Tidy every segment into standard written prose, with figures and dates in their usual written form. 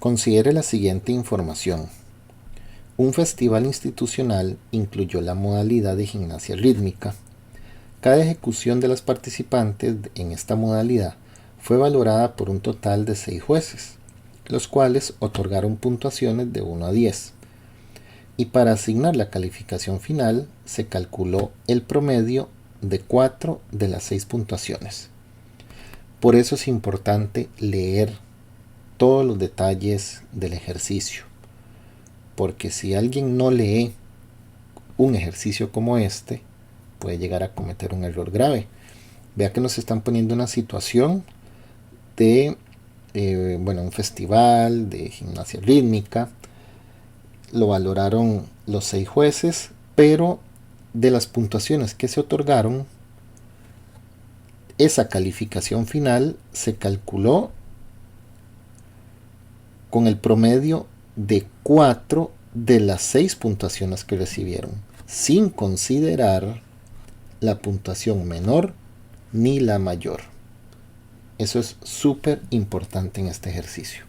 Considere la siguiente información. Un festival institucional incluyó la modalidad de gimnasia rítmica. Cada ejecución de las participantes en esta modalidad fue valorada por un total de 6 jueces, los cuales otorgaron puntuaciones de 1 a 10. Y para asignar la calificación final se calculó el promedio de 4 de las 6 puntuaciones. Por eso es importante leer todos los detalles del ejercicio, porque si alguien no lee un ejercicio como este, puede llegar a cometer un error grave. Vea que nos están poniendo una situación de un festival de gimnasia rítmica. Lo valoraron los 6 jueces, pero de las puntuaciones que se otorgaron, esa calificación final se calculó con el promedio de 4 de las 6 puntuaciones que recibieron, sin considerar la puntuación menor ni la mayor. Eso es súper importante en este ejercicio.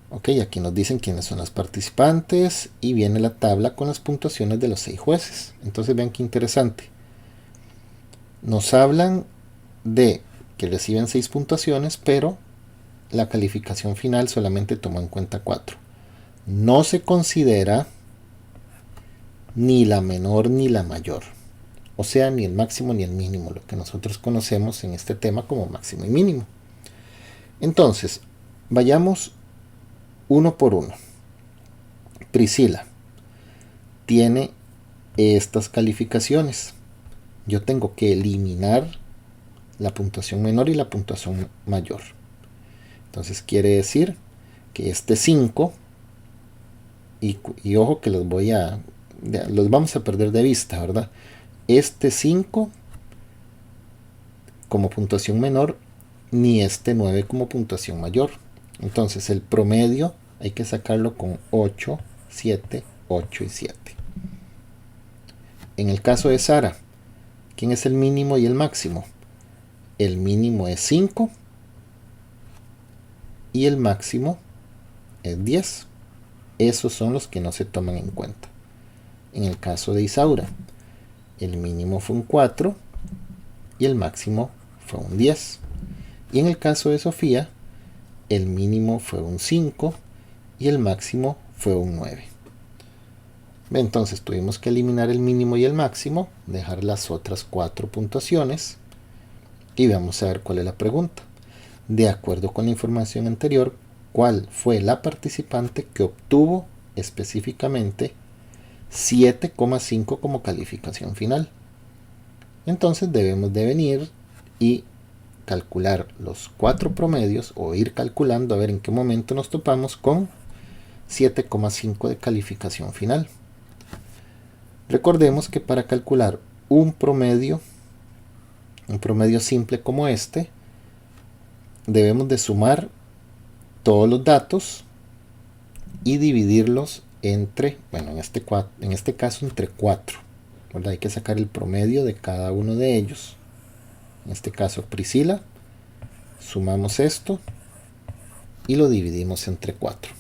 Ok, aquí nos dicen quiénes son las participantes y viene la tabla con las puntuaciones de los 6 jueces. Entonces vean qué interesante. Nos hablan de que reciben 6 puntuaciones, pero la calificación final solamente tomó en cuenta 4. No se considera ni la menor ni la mayor. O sea, ni el máximo ni el mínimo, lo que nosotros conocemos en este tema como máximo y mínimo. Entonces, vayamos uno por uno. Priscila tiene estas calificaciones. Yo tengo que eliminar la puntuación menor y la puntuación mayor. Entonces quiere decir que este 5, y ojo que los vamos a perder de vista, ¿verdad? Este 5 como puntuación menor, ni este 9 como puntuación mayor. Entonces el promedio hay que sacarlo con 8, 7, 8 y 7. En el caso de Sara, ¿quién es el mínimo y el máximo? El mínimo es 5 y el máximo es 10. Esos son los que no se toman en cuenta. En el caso de Isaura, el mínimo fue un 4 y el máximo fue un 10. Y en el caso de Sofía, el mínimo fue un 5 y el máximo fue un 9. Entonces tuvimos que eliminar el mínimo y el máximo, dejar las otras 4 puntuaciones y vamos a ver cuál es la pregunta. De acuerdo con la información anterior, ¿cuál fue la participante que obtuvo específicamente 7,5 como calificación final? Entonces debemos de venir y calcular los 4 promedios o ir calculando a ver en qué momento nos topamos con 7,5 de calificación final. Recordemos que para calcular un promedio simple como este, debemos de sumar todos los datos y dividirlos entre, en este caso entre 4. ¿Verdad? Hay que sacar el promedio de cada uno de ellos. En este caso Priscila, sumamos esto y lo dividimos entre 4.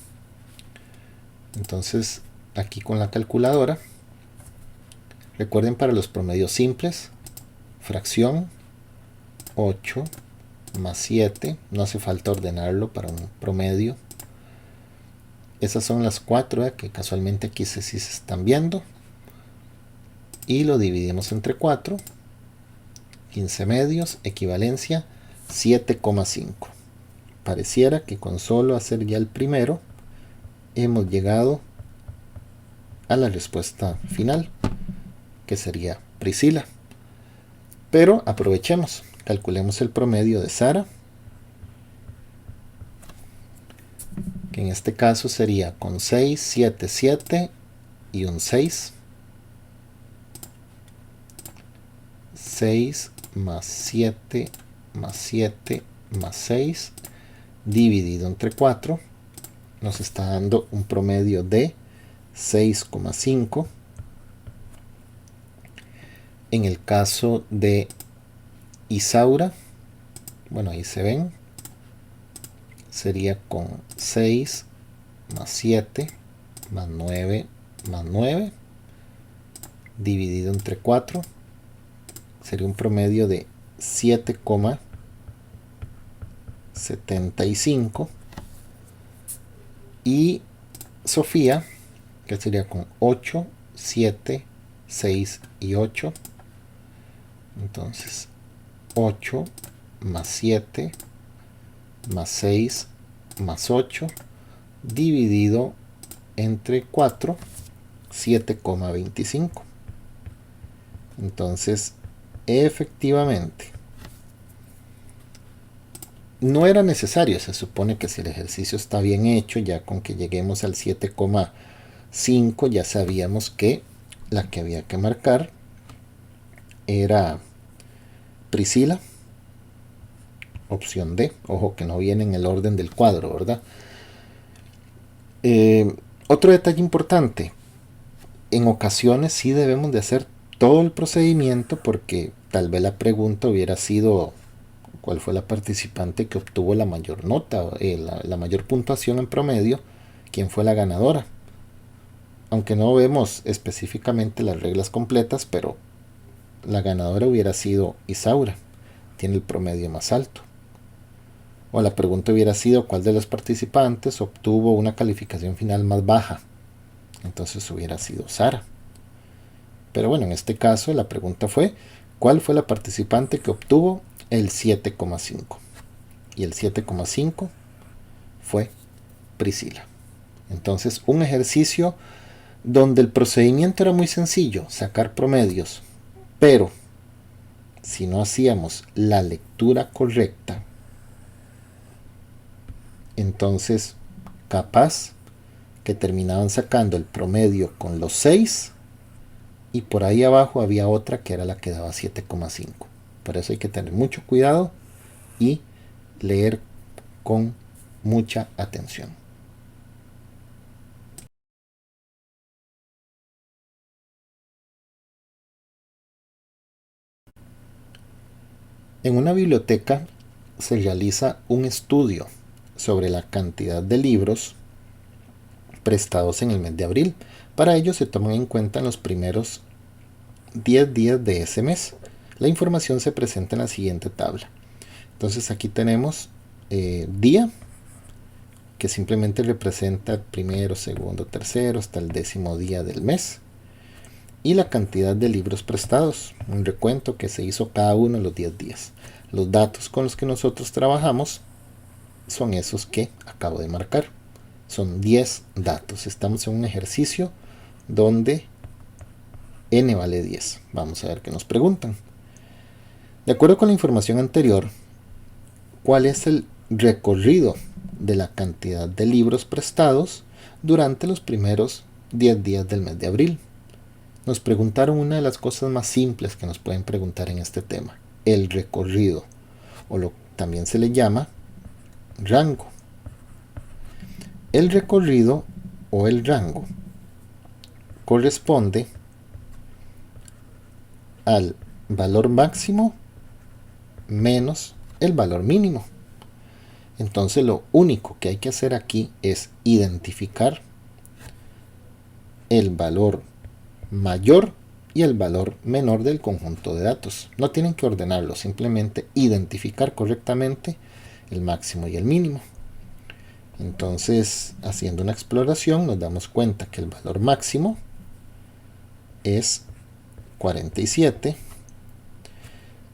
Entonces aquí con la calculadora, recuerden, para los promedios simples, fracción 8 más 7, no hace falta ordenarlo para un promedio. Esas son las 4 que casualmente aquí sí se están viendo. Y lo dividimos entre 4. 15 medios, equivalencia 7,5. Pareciera que con solo hacer ya el primero, hemos llegado a la respuesta final, que sería Priscila. Pero aprovechemos, calculemos el promedio de Sara, que en este caso sería con 6, 7, 7 y un 6. 6 más 7 más 7 más 6 dividido entre 4 nos está dando un promedio de 6,5. En el caso de Isaura, ahí se ven sería con 6 más 7 más 9 más 9 dividido entre 4. Sería un promedio de 7,75. Y Sofía, que sería con 8, 7, 6 y 8. Entonces 8 más 7 más 6 más 8 dividido entre 4, 7,25. Entonces, efectivamente, no era necesario. Se supone que si el ejercicio está bien hecho, ya con que lleguemos al 7,5 ya sabíamos que la que había que marcar era Priscila, opción D. Ojo que no viene en el orden del cuadro, ¿verdad? Otro detalle importante, en ocasiones sí debemos de hacer todo el procedimiento, porque tal vez la pregunta hubiera sido cuál fue la participante que obtuvo la mayor nota, la mayor puntuación en promedio, quién fue la ganadora. Aunque no vemos específicamente las reglas completas, pero la ganadora hubiera sido Isaura, tiene el promedio más alto. O la pregunta hubiera sido cuál de los participantes obtuvo una calificación final más baja, entonces hubiera sido Sara. Pero bueno, en este caso la pregunta fue ¿cuál fue la participante que obtuvo el 7,5? Y el 7,5 fue Priscila. Entonces, un ejercicio donde el procedimiento era muy sencillo, sacar promedios, pero si no hacíamos la lectura correcta, entonces capaz que terminaban sacando el promedio con los 6 y por ahí abajo había otra que era la que daba 7,5. Por eso hay que tener mucho cuidado y leer con mucha atención. En una biblioteca se realiza un estudio sobre la cantidad de libros prestados en el mes de abril. Para ello se toman en cuenta los primeros 10 días de ese mes. La información se presenta en la siguiente tabla. Entonces aquí tenemos día, que simplemente representa el primero, segundo, tercero, hasta el 10º día del mes. Y la cantidad de libros prestados, un recuento que se hizo cada uno de los 10 días. Los datos con los que nosotros trabajamos son esos que acabo de marcar. Son 10 datos. Estamos en un ejercicio donde n vale 10. Vamos a ver qué nos preguntan. De acuerdo con la información anterior, ¿cuál es el recorrido de la cantidad de libros prestados durante los primeros 10 días del mes de abril? Nos preguntaron una de las cosas más simples que nos pueden preguntar en este tema, el recorrido, o también se le llama rango. El recorrido o el rango corresponde al valor máximo menos el valor mínimo. Entonces lo único que hay que hacer aquí es identificar el valor mayor y el valor menor del conjunto de datos. No tienen que ordenarlo, simplemente identificar correctamente el máximo y el mínimo. Entonces, haciendo una exploración, nos damos cuenta que el valor máximo es 47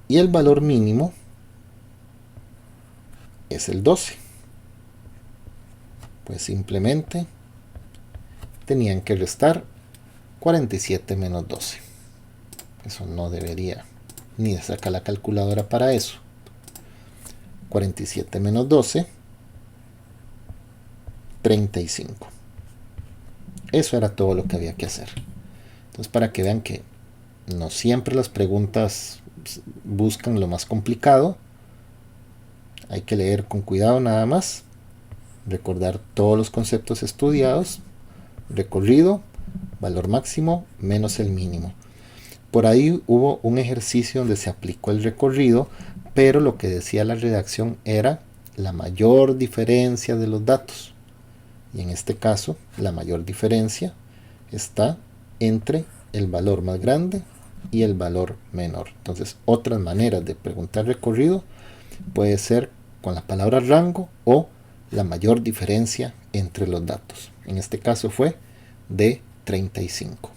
y el valor mínimo es el 12. Pues simplemente tenían que restar 47 menos 12. Eso no debería ni sacar la calculadora para eso. 47 menos 12, 35. Eso era todo lo que había que hacer. Entonces, para que vean que no siempre las preguntas buscan lo más complicado, hay que leer con cuidado nada más, recordar todos los conceptos estudiados, recorrido, valor máximo menos el mínimo. Por ahí hubo un ejercicio donde se aplicó el recorrido, pero lo que decía la redacción era la mayor diferencia de los datos. Y en este caso, la mayor diferencia está entre el valor más grande y el valor menor. Entonces, otras maneras de preguntar recorrido puede ser con la palabra rango o la mayor diferencia entre los datos. En este caso fue de 35.